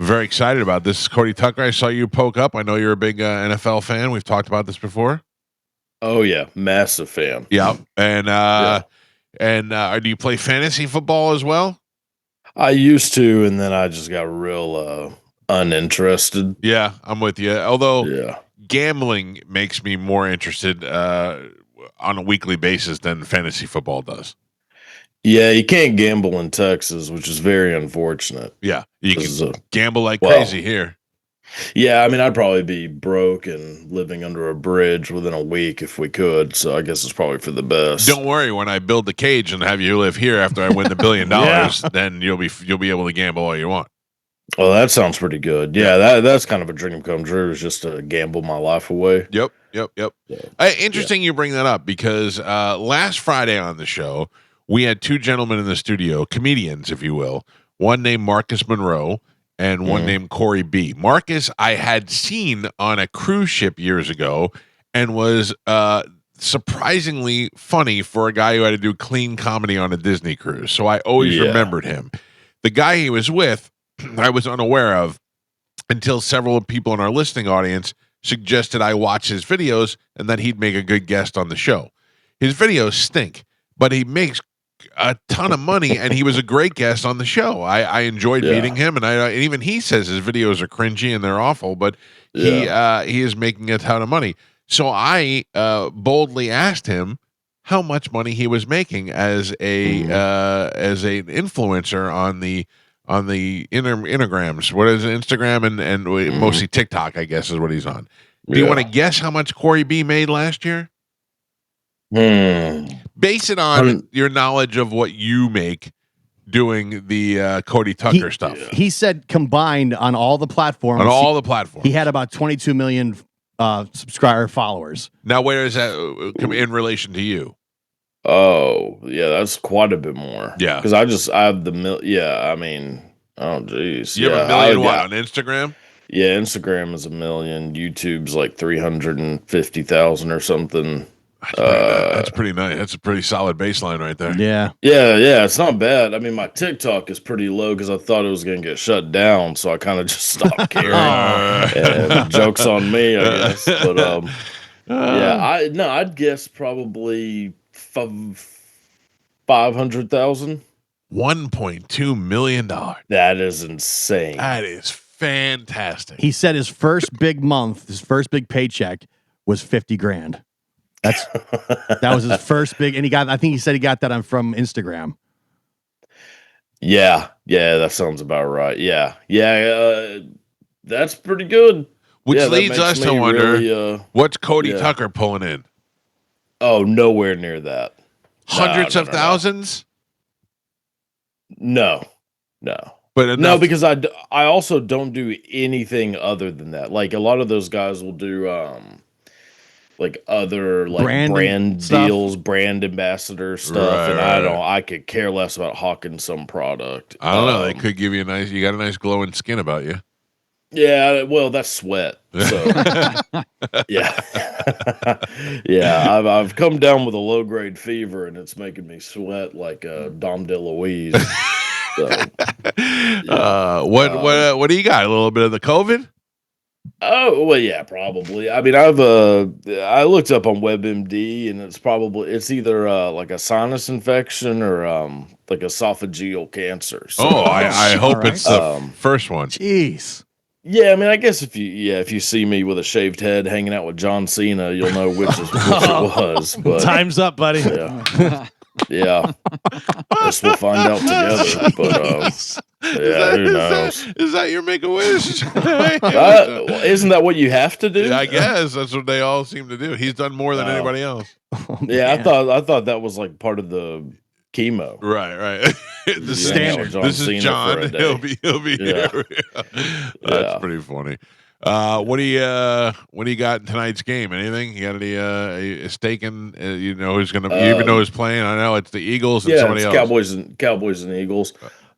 Very excited about this. Cody Tucker, I saw you poke up. I know you're a big NFL fan. We've talked about this before. Oh yeah, massive fan. Yeah, and Yeah. do you play fantasy football as well? I used to, and then I just got real uninterested. Yeah, I'm with you. Although Yeah. gambling makes me more interested on a weekly basis than fantasy football does. Yeah, you can't gamble in Texas, which is very unfortunate. Yeah, you 'Cause, can gamble like well, crazy here. yeah, I mean, I'd probably be broke and living under a bridge within a week if we could. So I guess it's probably for the best. Don't worry, when I build the cage and have you live here after I win the $1 billion, then you'll be able to gamble all you want. Well, that sounds pretty good. Yeah, that's kind of a dream come true, is just to gamble my life away. Yep. Yeah. Interesting you bring that up because last Friday on the show, we had two gentlemen in the studio, comedians, if you will. One named Marcus Monroe and one named Corey B. Marcus, I had seen on a cruise ship years ago and was surprisingly funny for a guy who had to do clean comedy on a Disney cruise. So I always remembered him. The guy he was with, I was unaware of until several people in our listening audience suggested I watch his videos and that he'd make a good guest on the show. His videos stink, but he makes a ton of money, and he was a great guest on the show. I enjoyed meeting him, and even he says his videos are cringy and they're awful, but he is making a ton of money. So I boldly asked him how much money he was making as an influencer on the Instagrams. What is it? Instagram and mostly TikTok, I guess, is what he's on. Do you want to guess how much Corey B made last year? Base it on your knowledge of what you make doing the Cody Tucker stuff. He said combined on all the platforms. On all the platforms. He had about 22 million subscriber followers. Now, where is that in relation to you? Oh, yeah, that's quite a bit more. Yeah. Because I have the I mean, oh geez. You have 1 million on Instagram? Yeah, Instagram is 1 million. YouTube's like 350,000 or something. That's pretty nice. That's a pretty solid baseline right there. Yeah. Yeah, it's not bad. I mean, my TikTok is pretty low because I thought it was going to get shut down, so I kind of just stopped caring. And joke's on me, I guess. But I'd guess probably 500,000. $1.2 million. That is insane. That is fantastic. He said his first big month, his first big paycheck was 50 grand. That was his first big, and I think he said he got that from Instagram. Yeah, that sounds about right. Yeah, that's pretty good. Which leads us to wonder, really, what's Cody Tucker pulling in? Oh, nowhere near that. Hundreds of thousands? No. But enough. No, because I also don't do anything other than that. Like a lot of those guys will do like other like brand deals, brand ambassador stuff, and I could care less about hawking some product. I don't know. They could give you you got a nice glowing skin about you. Yeah, well, that's sweat. So yeah. I've come down with a low grade fever, and it's making me sweat like Dom DeLuise. So, what do you got? A little bit of the COVID? Oh, well, yeah, probably. I mean, I looked up on WebMD, and it's either like a sinus infection or like esophageal cancer. So, I hope it's the first one. Jeez. Yeah, I mean, I guess if you see me with a shaved head hanging out with John Cena, you'll know which it was. But time's up, buddy. Yeah. Guess we'll find out together. But who knows? Is that your Make-A-Wish? Isn't that what you have to do? I guess that's what they all seem to do. He's done more than anybody else. Yeah, I thought that was like part of the chemo. Right. The standard. This is John. He'll be here. That's pretty funny. What do you got in tonight's game? Anything? You got any stake in? You know who's gonna? You even know who's playing? I know it's the Eagles and somebody else. Cowboys and Eagles.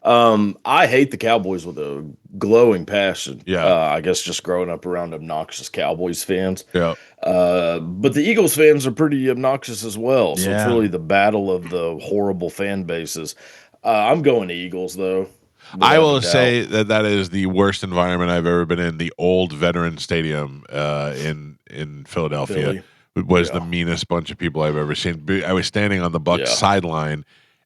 I hate the Cowboys with a glowing passion. Yeah. I guess just growing up around obnoxious Cowboys fans. Yeah. But the Eagles fans are pretty obnoxious as well. So it's really the battle of the horrible fan bases. I'm going to Eagles though. I without a will doubt. say that is the worst environment I've ever been in. The old Veteran Stadium in Philadelphia was the meanest bunch of people I've ever seen. I was standing on the Bucs sideline,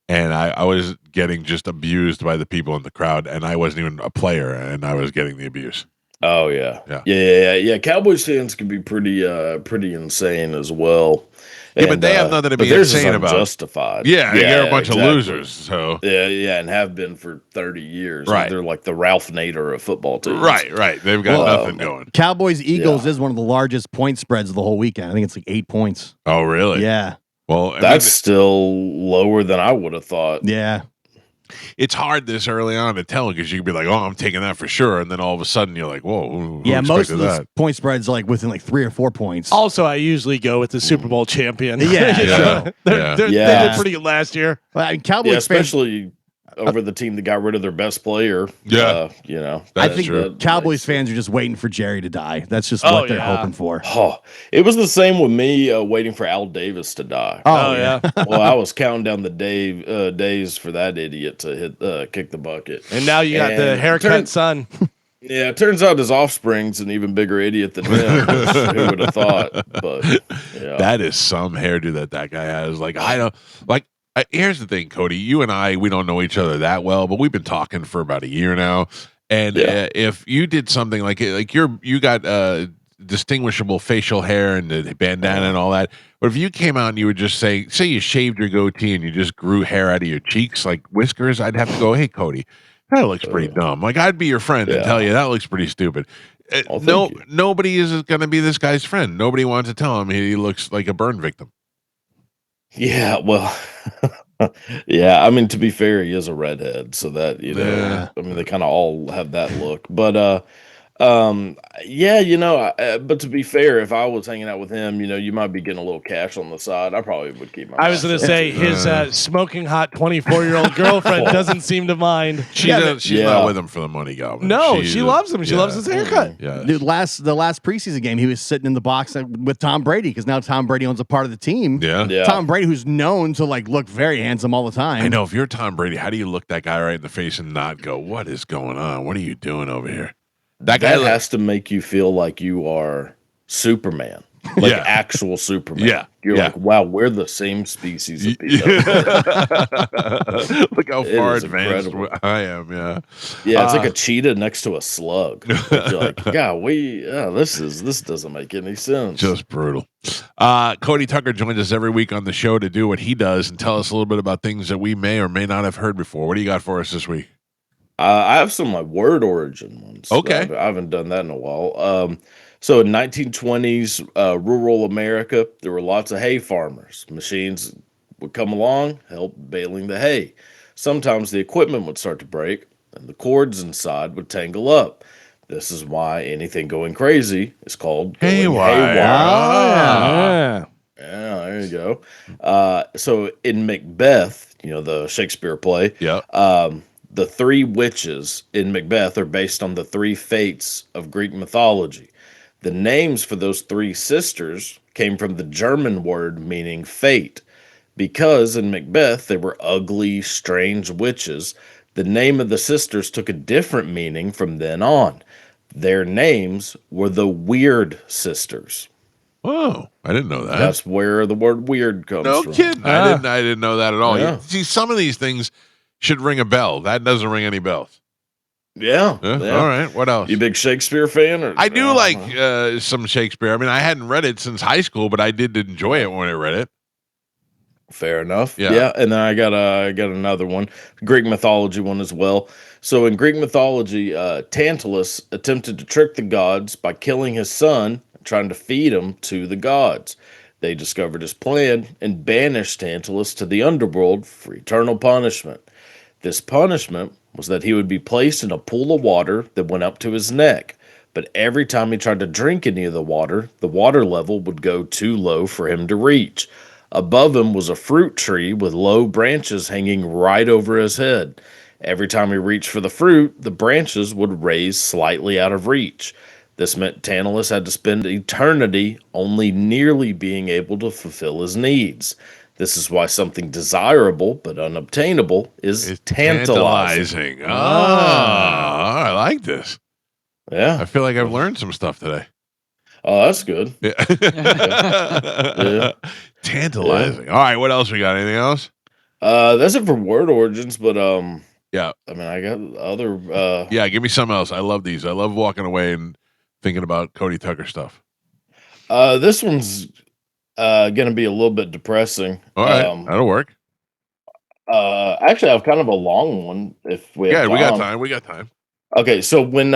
and I was getting just abused by the people in the crowd, and I wasn't even a player, and I was getting the abuse. Oh yeah. Cowboys fans can be pretty insane as well. Yeah, but they have nothing to be theirs insane is about. unjustified. Yeah, they're a bunch of losers. So yeah, and have been for 30 years. Right. They're like the Ralph Nader of football teams. Right. They've got nothing going. Cowboys Eagles is one of the largest point spreads of the whole weekend. I think it's like 8 points. Oh, really? Yeah. Well, that's still lower than I would have thought. Yeah. It's hard this early on to tell because you could be like, "Oh, I'm taking that for sure," and then all of a sudden you're like, "Whoa!" Yeah, most of the point spreads like within like 3 or 4 points. Also, I usually go with the Super Bowl champion. Yeah, they did pretty good last year. Well, I mean, Cowboys especially over the team that got rid of their best player. Yeah, I think Cowboys fans are just waiting for Jerry to die. That's just what they're hoping for. Oh, it was the same with me waiting for Al Davis to die. Oh yeah. Well, I was counting down the days for that idiot to kick the bucket. And now you got the haircut son. Yeah, it turns out his offspring's an even bigger idiot than him. Who would have thought? But that is some hairdo that guy has. Like I don't like. Here's the thing, Cody. You and we don't know each other that well, but we've been talking for about a year now. And if you did something like you got distinguishable facial hair and the bandana and all that, but if you came out and you would just say you shaved your goatee and you just grew hair out of your cheeks like whiskers, I'd have to go, "Hey, Cody, that looks pretty dumb." Like I'd be your friend and tell you that looks pretty stupid. Nobody is going to be this guy's friend. Nobody wants to tell him he looks like a burn victim. Yeah, well, I mean, to be fair, he is a redhead, so that I mean, they kind of all have that look. But but to be fair, if I was hanging out with him, you might be getting a little cash on the side. I probably would keep my. I was going to say his smoking hot 24-year-old girlfriend doesn't seem to mind. She's not with him for the money, Goblin. No, she loves him. She loves his haircut. Yeah, dude. The last preseason game, he was sitting in the box with Tom Brady because now Tom Brady owns a part of the team. Yeah. Tom Brady, who's known to look very handsome all the time. I know. If you're Tom Brady, how do you look that guy right in the face and not go, "What is going on? What are you doing over here?" That guy has to make you feel like you are Superman, like actual Superman. Yeah, you're like, wow, we're the same species of people. Look how far advanced I am. Yeah, it's like a cheetah next to a slug. You're like, this doesn't make any sense. Just brutal. Cody Tucker joins us every week on the show to do what he does and tell us a little bit about things that we may or may not have heard before. What do you got for us this week? I have some word origin ones. Okay. I haven't done that in a while. So in 1920s, rural America, there were lots of hay farmers. Machines would come along, help baling the hay. Sometimes the equipment would start to break, and the cords inside would tangle up. This is why anything going crazy is called haywire. Yeah, there you go. So in Macbeth, the Shakespeare play, the three witches in Macbeth are based on the three fates of Greek mythology. The names for those three sisters came from the German word meaning fate. Because in Macbeth they were ugly, strange witches, the name of the sisters took a different meaning from then on. Their names were the Weird Sisters. Oh, I didn't know that. That's where the word weird comes from. No kidding. I didn't know that at all. Yeah. See, some of these things should ring a bell. That doesn't ring any bells. Yeah. All right. What else? You a big Shakespeare fan? I do like some Shakespeare. I mean, I hadn't read it since high school, but I did enjoy it when I read it. Fair enough. Yeah. And then I got another one, Greek mythology one as well. So in Greek mythology, Tantalus attempted to trick the gods by killing his son, trying to feed him to the gods. They discovered his plan and banished Tantalus to the underworld for eternal punishment. This punishment was that he would be placed in a pool of water that went up to his neck. But every time he tried to drink any of the water level would go too low for him to reach. Above him was a fruit tree with low branches hanging right over his head. Every time he reached for the fruit, the branches would raise slightly out of reach. This meant Tantalus had to spend eternity only nearly being able to fulfill his needs. This is why something desirable but unobtainable is It's tantalizing. tantalizing. I like this. Yeah. I feel like I've learned some stuff today. Oh, that's good. Yeah. Yeah. Tantalizing. All right, what else we got? Anything else? That's it for word origins, but Yeah. I mean, I got other Yeah, give me something else. I love these. I love walking away and thinking about Cody Tucker stuff. This one's gonna be a little bit depressing. All right, that'll work. Actually, I have kind of a long one if we have Yeah, time. we got time. We got time. Okay, so when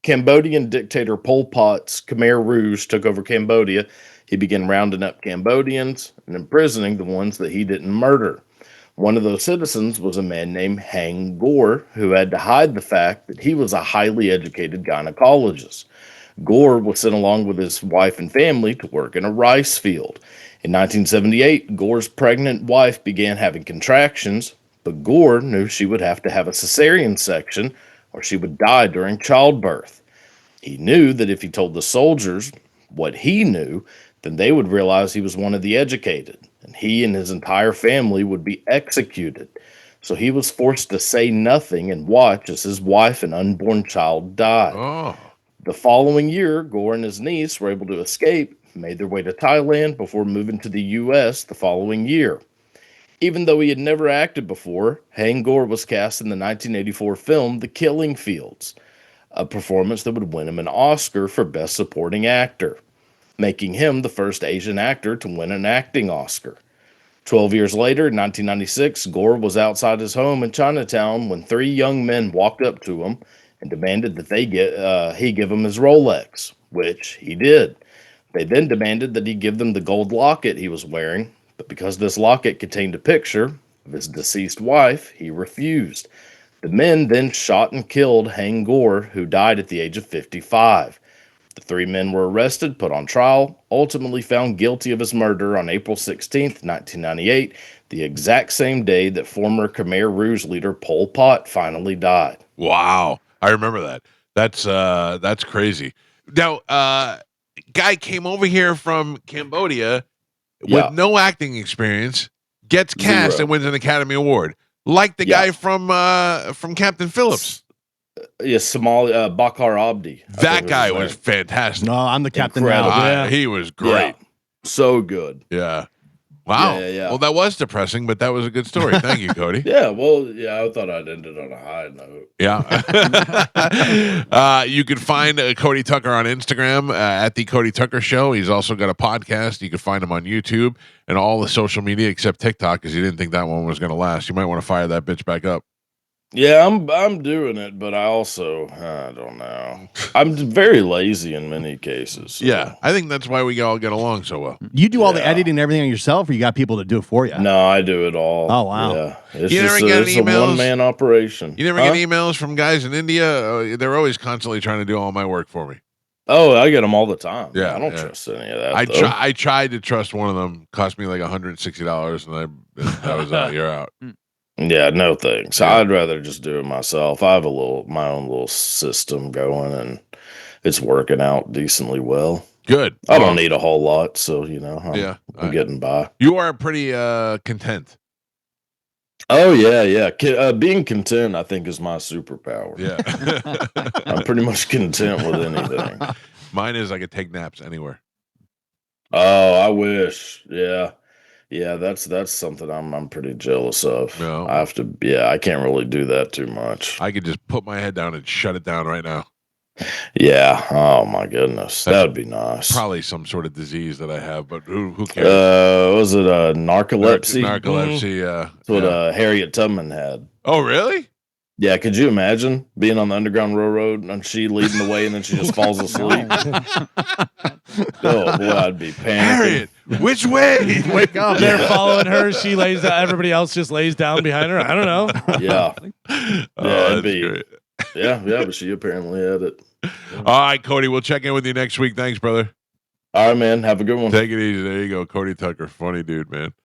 Cambodian dictator Pol Pot's Khmer Rouge took over Cambodia, he began rounding up Cambodians and imprisoning the ones that he didn't murder. One of those citizens was a man named Hang Gore, who had to hide the fact that he was a highly educated gynecologist. Gore was sent along with his wife and family to work in a rice field. In 1978, Gore's pregnant wife began having contractions, but Gore knew she would have to have a cesarean section or she would die during childbirth. He knew that if he told the soldiers what he knew, then they would realize he was one of the educated, and he and his entire family would be executed. So he was forced to say nothing and watch as his wife and unborn child died. Oh. The following year, Gore and his niece were able to escape, made their way to Thailand before moving to the U.S. the following year. Even though he had never acted before, Hang Gore was cast in the 1984 film The Killing Fields, a performance that would win him an Oscar for Best Supporting Actor, making him the first Asian actor to win an acting Oscar. 12 years later, in 1996, Gore was outside his home in Chinatown when three young men walked up to him and demanded that he give them his Rolex, which he did. They then demanded that he give them the gold locket he was wearing, but because this locket contained a picture of his deceased wife, he refused. The men then shot and killed Hang Gore, who died at the age of 55. The three men were arrested, put on trial, ultimately found guilty of his murder on April 16th, 1998, the exact same day that former Khmer Rouge leader Pol Pot finally died. Wow. I remember that. That's crazy. Now, guy came over here from Cambodia with no acting experience, gets cast and wins an Academy Award. Like the guy from Captain Phillips. Yeah, Somali Bakar Abdi. That guy was fantastic. No, I'm the captain now. Yeah. He was great. Yeah. So good. Yeah. Wow. Yeah. Well, that was depressing, but that was a good story. Thank you, Cody. Yeah. Well, yeah, I thought I'd end it on a high note. Yeah. You can find Cody Tucker on Instagram at the Cody Tucker Show. He's also got a podcast. You can find him on YouTube and all the social media except TikTok because you didn't think that one was going to last. You might want to fire that bitch back up. Yeah, I'm doing it, but I don't know. I'm very lazy in many cases. So. Yeah, I think that's why we all get along so well. You do all the editing and everything yourself, or you got people to do it for you? No, I do it all. Oh, wow. Yeah, it's You just never get it's emails? a one-man operation. You never get emails from guys in India? They're always constantly trying to do all my work for me. Oh, I get them all the time. Yeah, I don't trust any of that. I tried to trust one of them. Cost me like $160, and that was out. You're out. Yeah, no thanks. Yeah. I'd rather just do it myself. I have my own little system going, and it's working out decently well. Good. I don't need a whole lot, so I'm getting by. You are pretty content. Oh yeah. Being content, I think, is my superpower. Yeah, I'm pretty much content with anything. Mine is I could take naps anywhere. Oh, I wish. Yeah. Yeah, that's something I'm pretty jealous of. No. I can't really do that too much. I could just put my head down and shut it down right now. Yeah. Oh my goodness. That would be nice. Probably some sort of disease that I have, but who cares? Was it narcolepsy? Narcolepsy, yeah. That's what Harriet Tubman had. Oh, really? Yeah, could you imagine being on the Underground Railroad and she leading the way and then she just falls asleep? Oh boy, I'd be panicking. Harriet, which way? Wake up. They're following her. She lays down. Everybody else just lays down behind her. I don't know. Yeah. That'd be great. Yeah, but she apparently had it. All right, Cody, we'll check in with you next week. Thanks, brother. All right, man. Have a good one. Take it easy. There you go. Cody Tucker. Funny dude, man.